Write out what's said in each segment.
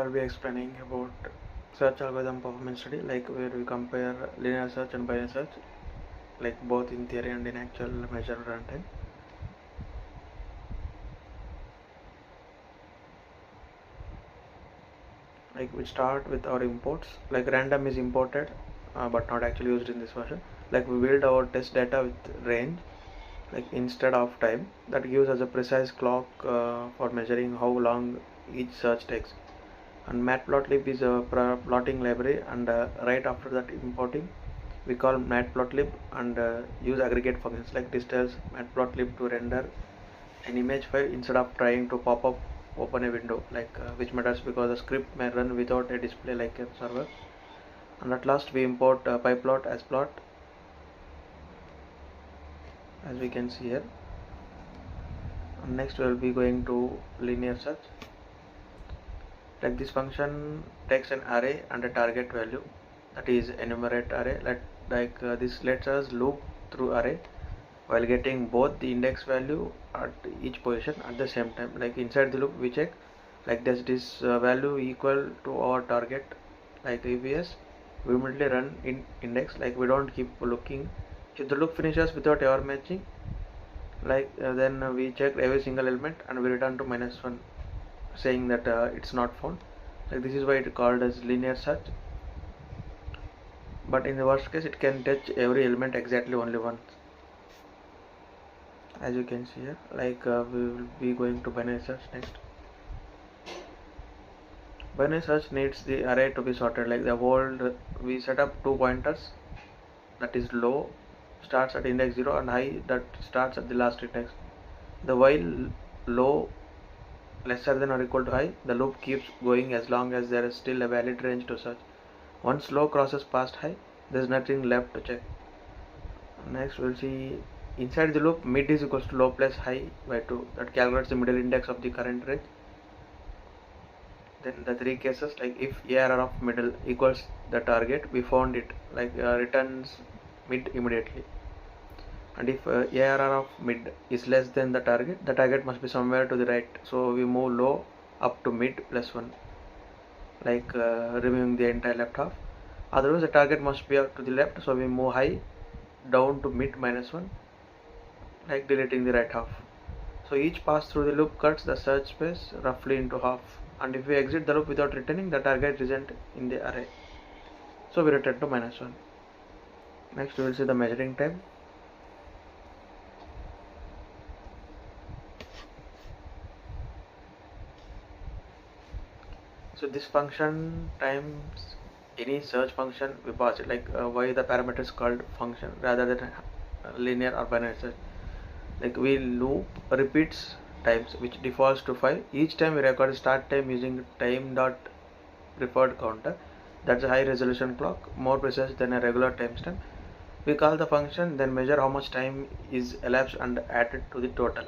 I'll be explaining about search algorithm performance study, like where we compare linear search and binary search, like both in theory and in actual measured runtime. Like we start with our imports. Like random is imported, but not actually used in this version. Like we build our test data with range, like instead of time. That gives us a precise clock for measuring how long each search takes. And matplotlib is a plotting library, and right after that importing we call matplotlib and use aggregate functions, like this tells matplotlib to render an image file instead of trying to pop up open a window, like which matters because the script may run without a display like a server. And at last we import pyplot as plot, as we can see here. And next we will be going to linear search. Like this function takes an array and a target value, that is enumerate array. This lets us loop through array while getting both the index value at each position at the same time. Like inside the loop we check, like does this value equal to our target. Like if yes, we immediately run in index, like we don't keep looking. If the loop finishes without ever matching, then we check every single element and we return to -1, saying that it's not found. Like this is why it's called as linear search. But in the worst case, it can touch every element exactly only once, as you can see here. Like we will be going to binary search next. Binary search needs the array to be sorted. Like the whole, we set up two pointers, that is low starts at index 0 and high that starts at the last index. The while low lesser than or equal to high, the loop keeps going as long as there is still a valid range to search. Once low crosses past high, there is nothing left to check. Next we'll see inside the loop, mid is equals to low plus high by 2. That calculates the middle index of the current range. Then the three cases, like if ARR of middle equals the target, we found it, like returns mid immediately. And if ARR of mid is less than the target must be somewhere to the right, so we move low up to mid plus 1, like removing the entire left half. Otherwise the target must be up to the left, so we move high down to mid -1, like deleting the right half. So each pass through the loop cuts the search space roughly into half, and if we exit the loop without returning, the target isn't in the array, so we return to -1. Next we will see the measuring time. So this function times any search function we pass it, like why the parameter is called function rather than linear or binary search. Like we loop repeats times, which defaults to 5. Each time we record start time using time dot preferred counter. That's a high resolution clock, more precise than a regular timestamp. We call the function, then measure how much time is elapsed and add it to the total.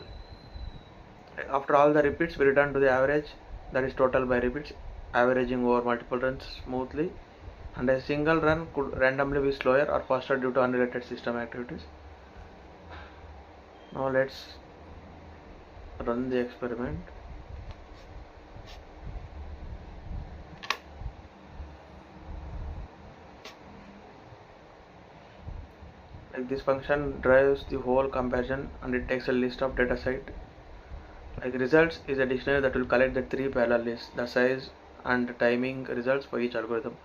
After all the repeats, we return to the average, that is total by repeats, averaging over multiple runs smoothly. And a single run could randomly be slower or faster due to unrelated system activities. Now let's run the experiment. Like this function drives the whole comparison and it takes a list of data set. Like results is a dictionary that will collect the three parallel lists, the size and timing results for each algorithm.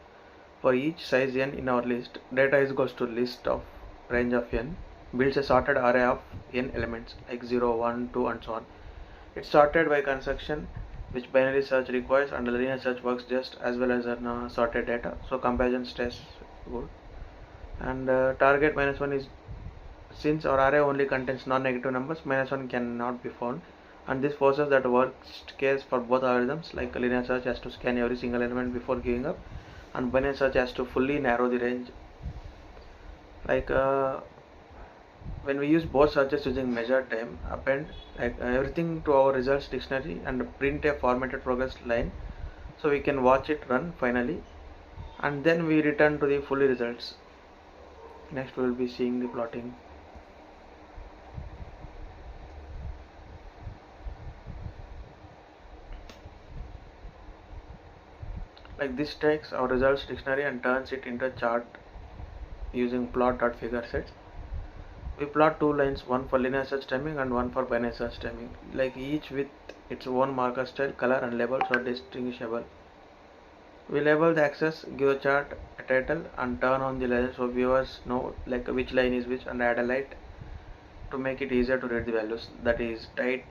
For each size n in our list, data is goes to list of range of n, builds a sorted array of n elements like 0, 1, 2 and so on. It's sorted by construction, which binary search requires, and linear search works just as well as sorted data, so comparison stays good. And target -1 is, since our array only contains non-negative numbers, -1 cannot be found, and this forces that worst case for both algorithms. Like linear search has to scan every single element before giving up, and binary search has to fully narrow the range. Like when we use both searches using measured time, append everything to our results dictionary and print a formatted progress line, so we can watch it run finally, and then we return to the fully results. Next we will be seeing the plotting. Like this takes our results dictionary and turns it into a chart using plot.figure sets. We plot two lines, one for linear search timing and one for binary search timing, like each with its own marker style, color and labels are distinguishable. We label the axis, give a chart a title and turn on the legend so viewers know like which line is which, and add a light to make it easier to read the values, that is tight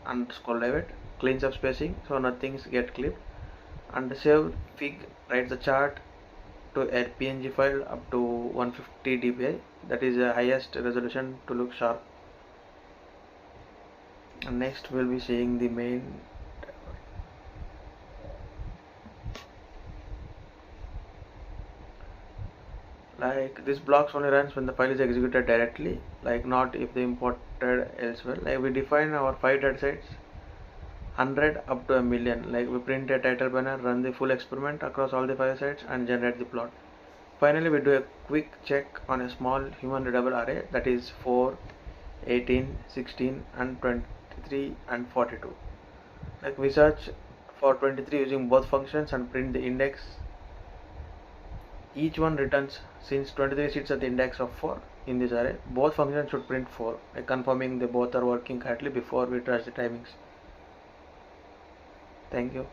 and scroll divide, cleans up spacing so nothing get clipped, and save fig writes the chart to a PNG file up to 150 dpi, that is the highest resolution to look sharp. And next we'll be seeing the main. Like this blocks only runs when the file is executed directly, like not if they imported elsewhere. Like we define our 5 datasets 100 up to a million, like we print a title banner, run the full experiment across all the 5 sites and generate the plot. Finally we do a quick check on a small human readable array, that is 4, 18, 16 and 23 and 42. Like we search for 23 using both functions and print the index. Each one returns, since 23 sits at the index of 4 in this array, both functions should print 4, like confirming they both are working correctly before we trace the timings. Thank you.